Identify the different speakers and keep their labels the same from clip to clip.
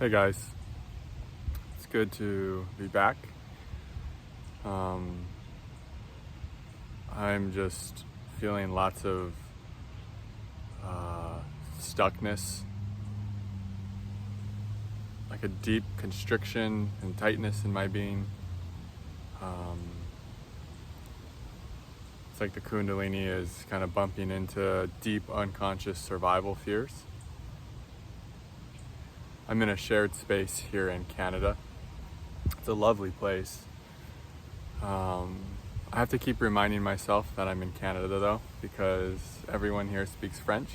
Speaker 1: Hey guys, it's good to be back. I'm just feeling lots of stuckness, like a deep constriction and tightness in my being. It's like the Kundalini is kind of bumping into deep unconscious survival fears. I'm in a shared space here in Canada. It's a lovely place. I have to keep reminding myself that I'm in Canada though, because everyone here speaks French.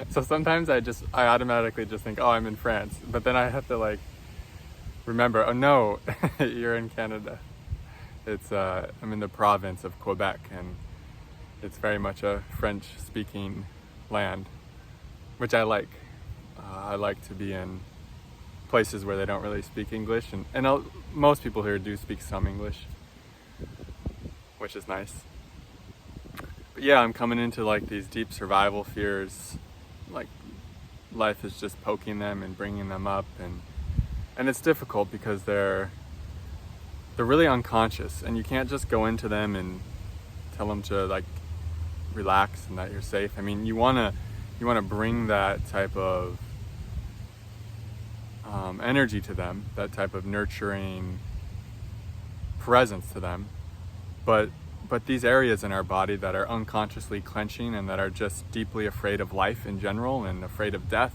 Speaker 1: So sometimes I automatically just think, oh, I'm in France. But then I have to remember, oh no, you're in Canada. I'm in the province of Quebec, and it's very much a French speaking land, which I like. I like to be in places where they don't really speak English, and most people here do speak some English, which is nice. But yeah, I'm coming into these deep survival fears, like life is just poking them and bringing them up, and it's difficult because they're really unconscious, and you can't just go into them and tell them to relax and that you're safe. I mean, you wanna bring that type of energy to them, that type of nurturing presence to them, but these areas in our body that are unconsciously clenching and that are just deeply afraid of life in general and afraid of death,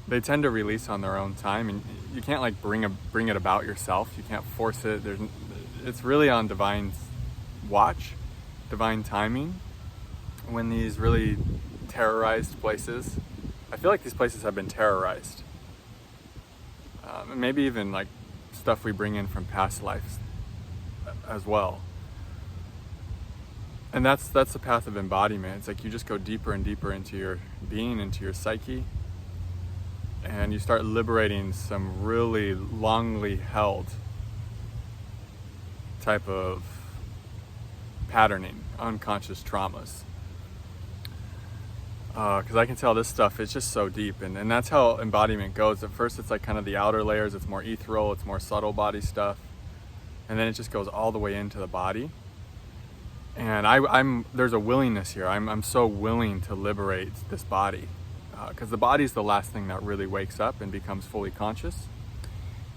Speaker 1: they tend to release on their own time, and you can't bring it about yourself. You can't force it. It's really on divine's watch, divine timing, when these really terrorized places, I feel like these places have been terrorized. Maybe even stuff we bring in from past lives as well. And that's the path of embodiment. It's you just go deeper and deeper into your being, into your psyche, and you start liberating some really longly held type of patterning, unconscious traumas. Because I can tell this stuff, it's just so deep, and that's how embodiment goes. At first it's kind of the outer layers, it's more ethereal, it's more subtle body stuff, and then it just goes all the way into the body. And there's a willingness here. I'm so willing to liberate this body, because the body's the last thing that really wakes up and becomes fully conscious,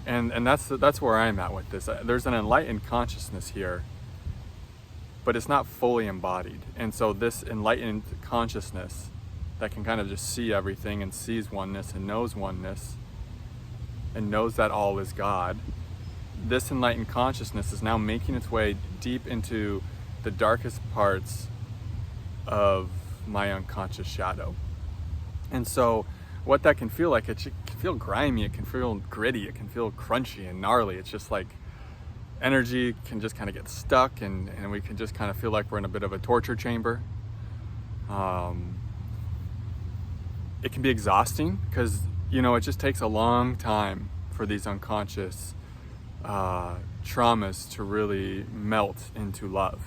Speaker 1: and that's where I'm at with this. There's an enlightened consciousness here, but it's not fully embodied. And so this enlightened consciousness that can kind of just see everything and sees oneness and knows that all is God, this enlightened consciousness is now making its way deep into the darkest parts of my unconscious shadow. And so what that can feel like, it can feel grimy, it can feel gritty, it can feel crunchy and gnarly. It's just energy can just kind of get stuck, and we can just kind of feel like we're in a bit of a torture chamber. It can be exhausting because, it just takes a long time for these unconscious traumas to really melt into love.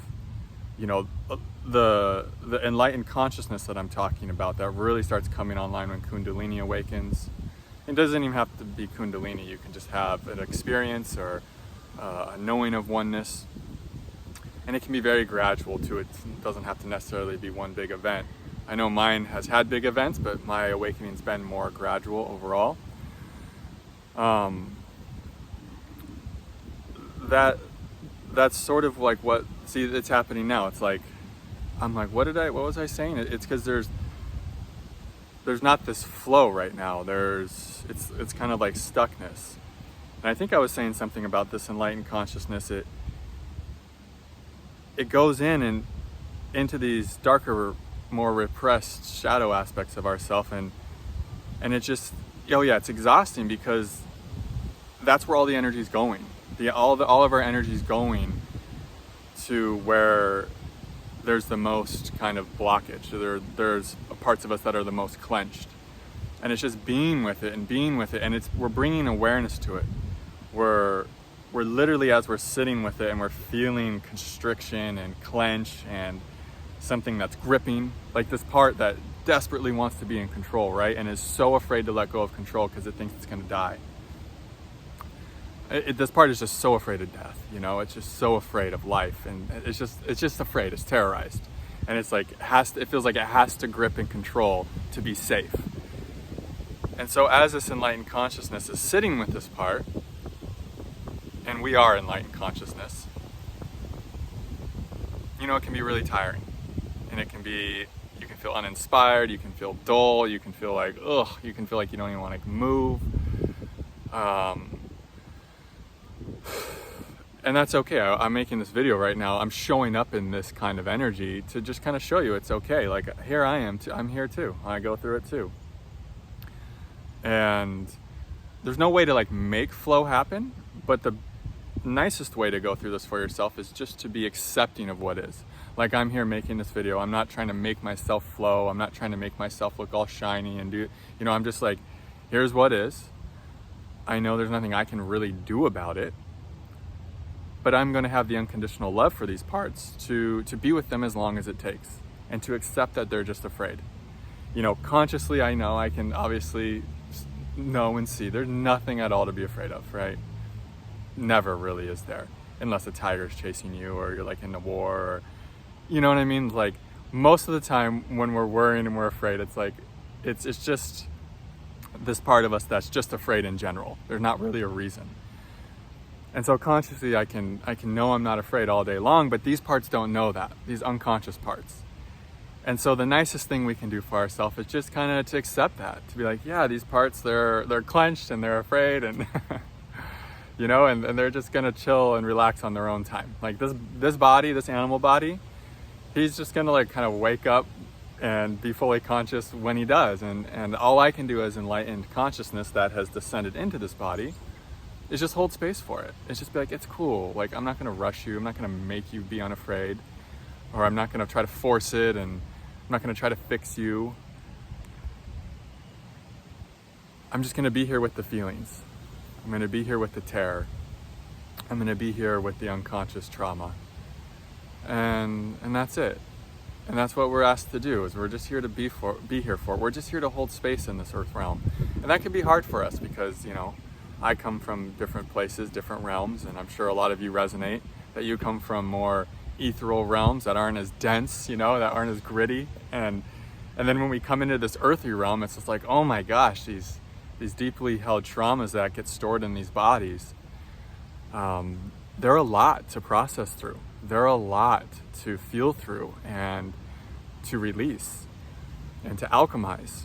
Speaker 1: The enlightened consciousness that I'm talking about, that really starts coming online when Kundalini awakens. It doesn't even have to be Kundalini. You can just have an experience or a knowing of oneness, and it can be very gradual too. It doesn't have to necessarily be one big event. I know mine has had big events, but my awakening's been more gradual overall. That's sort of it's happening now. It's I'm what was I saying? It's because there's not this flow right now. It's kind of like stuckness. And I think I was saying something about this enlightened consciousness. It goes in and into these darker, more repressed shadow aspects of ourself, and it just, it's exhausting because that's where all the energy is going. All of our energy is going to where there's the most kind of blockage. There's parts of us that are the most clenched, and it's just being with it, and we're bringing awareness to it. We're literally, as we're sitting with it and we're feeling constriction and clench and something that's gripping, like this part that desperately wants to be in control, right? And is so afraid to let go of control because it thinks it's going to die. This part is just so afraid of death, you know? It's just so afraid of life, and it's just afraid. It's terrorized, and it's like it feels like it has to grip and control to be safe. And so as this enlightened consciousness is sitting with this part, and we are enlightened consciousness, you know, it can be really tiring, and you can feel uninspired, you can feel dull, you can feel like, you can feel like you don't even want to move. And that's okay. I'm making this video right now. I'm showing up in this kind of energy to just kind of show you it's okay. Like, here I am, I'm here too. I go through it too. And there's no way to like make flow happen, but the nicest way to go through this for yourself is just to be accepting of what is. Like, I'm here making this video. I'm not trying to make myself flow. I'm not trying to make myself look all shiny and do, you know, I'm just like, here's what is. I know there's nothing I can really do about it, but I'm going to have the unconditional love for these parts to be with them as long as it takes, and to accept that they're just afraid. You know, consciously, I know I can obviously know and see there's nothing at all to be afraid of, right? Never really is there, unless a tiger's chasing you or you're like in a war, or, you know what I mean? Like, most of the time when we're worrying and we're afraid, it's like, it's just this part of us that's just afraid in general. There's not really a reason. And so consciously I can know I'm not afraid all day long, but these parts don't know that, these unconscious parts. And so the nicest thing we can do for ourselves is just kind of to accept that, to be like, yeah, these parts, they're clenched and they're afraid, and you know, and they're just gonna chill and relax on their own time. Like this body, this animal body, he's just gonna like kind of wake up and be fully conscious when he does. And all I can do as enlightened consciousness that has descended into this body is just hold space for it. It's just be like, it's cool. Like, I'm not gonna rush you. I'm not gonna make you be unafraid, or I'm not gonna try to force it, and I'm not gonna try to fix you. I'm just gonna be here with the feelings. I'm gonna be here with the terror. I'm gonna be here with the unconscious trauma. And that's it. And that's what we're asked to do, is we're just here to be here for. We're just here to hold space in this earth realm. And that can be hard for us because, you know, I come from different places, different realms, and I'm sure a lot of you resonate, that you come from more ethereal realms that aren't as dense, you know, that aren't as gritty. And then when we come into this earthy realm, it's just like, oh my gosh, these deeply held traumas that get stored in these bodies, they're a lot to process through. They're a lot to feel through and to release and to alchemize.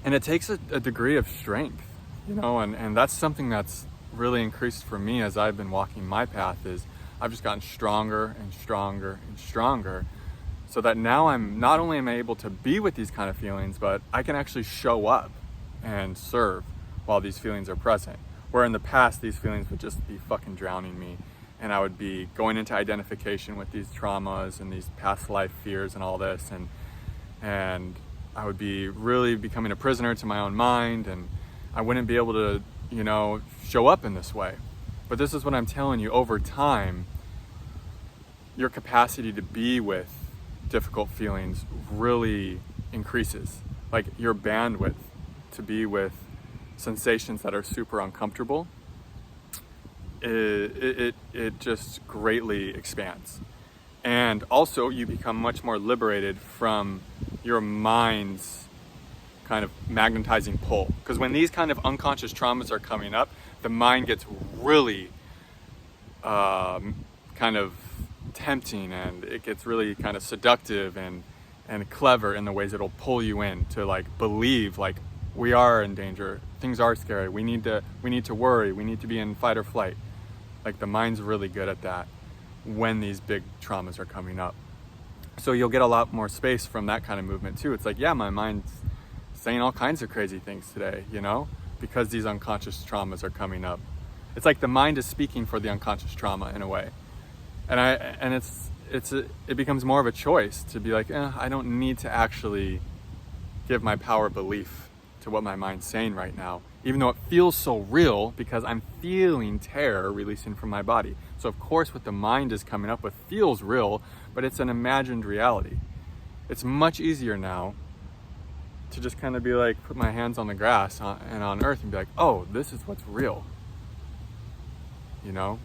Speaker 1: And it takes a degree of strength, you know, and that's something that's really increased for me as I've been walking my path. Is I've just gotten stronger and stronger and stronger, so that now I'm not only am I able to be with these kind of feelings, but I can actually show up and serve while these feelings are present. Where in the past, these feelings would just be fucking drowning me, and I would be going into identification with these traumas and these past life fears and all this, and I would be really becoming a prisoner to my own mind, and I wouldn't be able to, you know, show up in this way. But this is what I'm telling you, over time, your capacity to be with difficult feelings really increases. Like, your bandwidth to be with sensations that are super uncomfortable, it just greatly expands. And also, you become much more liberated from your mind's kind of magnetizing pull. Because when these kind of unconscious traumas are coming up, the mind gets really kind of tempting, and it gets really kind of seductive and clever in the ways it'll pull you in to like believe like we are in danger, things are scary, we need to worry, we need to be in fight or flight. Like, the mind's really good at that when these big traumas are coming up. So you'll get a lot more space from that kind of movement too. It's like, yeah, my mind's saying all kinds of crazy things today, you know, because these unconscious traumas are coming up. It's like the mind is speaking for the unconscious trauma in a way. And it becomes more of a choice to be like, I don't need to actually give my power belief to what my mind's saying right now, even though it feels so real because I'm feeling terror releasing from my body. So of course what the mind is coming up with feels real, but it's an imagined reality. It's much easier now to just kind of be like, put my hands on the grass and on earth and be like, oh, this is what's real, you know?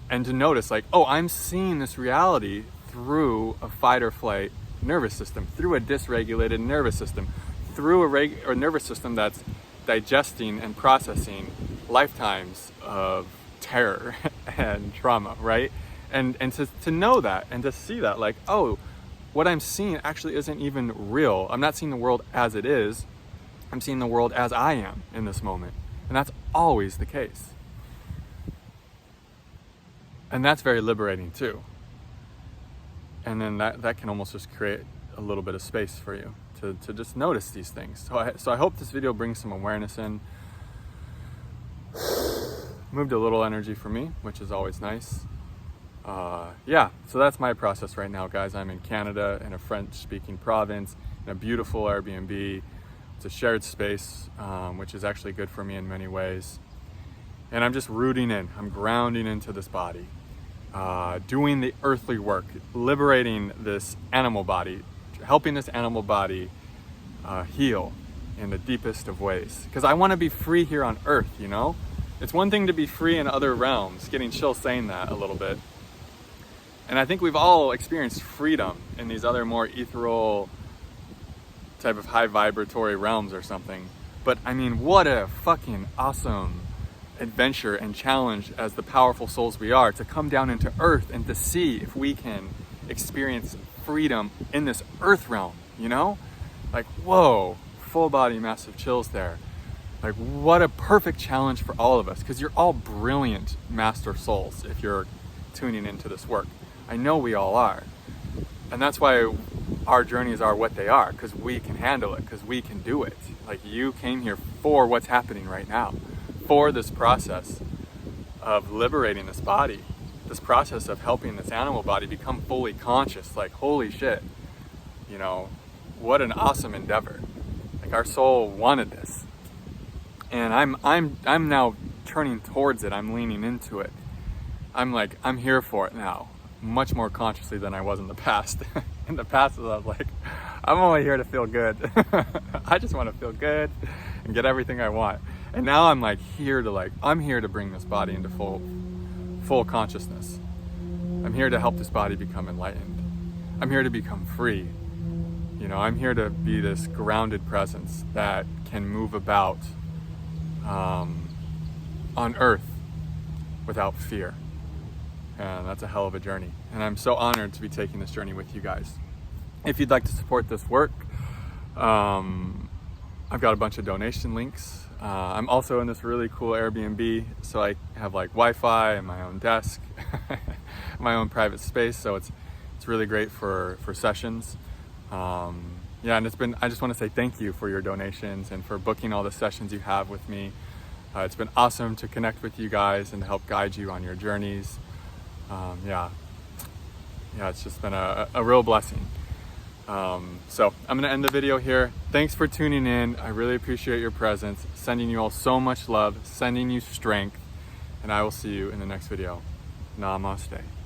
Speaker 1: And to notice like, oh, I'm seeing this reality through a fight or flight nervous system, through a dysregulated nervous system, through a nervous system that's digesting and processing lifetimes of terror and trauma, right? And to know that and to see that, like, oh, what I'm seeing actually isn't even real. I'm not seeing the world as it is. I'm seeing the world as I am in this moment. And that's always the case. And that's very liberating too. And then that can almost just create a little bit of space for you to just notice these things. So I hope this video brings some awareness in. Moved a little energy for me, which is always nice. Yeah, so that's my process right now, guys. I'm in Canada, in a French-speaking province, in a beautiful Airbnb. It's a shared space, which is actually good for me in many ways. And I'm just rooting in. I'm grounding into this body, doing the earthly work, liberating this animal body, helping this animal body heal in the deepest of ways. Because I want to be free here on earth, you know? It's one thing to be free in other realms, getting chills saying that a little bit. And I think we've all experienced freedom in these other more ethereal type of high vibratory realms or something. But I mean, what a fucking awesome adventure and challenge as the powerful souls we are to come down into earth and to see if we can experience freedom in this earth realm, you know? Like, whoa, full body massive chills there. Like, what a perfect challenge for all of us, because you're all brilliant master souls if you're tuning into this work. I know we all are. And that's why our journeys are what they are, because we can handle it, because we can do it. Like, you came here for what's happening right now, for this process of liberating this body, this process of helping this animal body become fully conscious. Like, holy shit, you know, what an awesome endeavor. Like, our soul wanted this. And I'm now turning towards it. I'm leaning into it. I'm here for it now, much more consciously than I was in the past. In the past, I was like, I'm only here to feel good. I just want to feel good and get everything I want. And now I'm like I'm here to bring this body into full consciousness. I'm here to help this body become enlightened. I'm here to become free. You know, I'm here to be this grounded presence that can move about on earth without fear. And that's a hell of a journey. And I'm so honored to be taking this journey with you guys. If you'd like to support this work, I've got a bunch of donation links. I'm also in this really cool Airbnb, so I have like Wi-Fi and my own desk, my own private space. So it's really great for sessions. Yeah, and I just want to say thank you for your donations and for booking all the sessions you have with me. It's been awesome to connect with you guys and to help guide you on your journeys. Yeah, it's just been a real blessing. So I'm going to end the video here. Thanks for tuning in. I really appreciate your presence. Sending you all so much love, sending you strength, and I will see you in the next video. Namaste.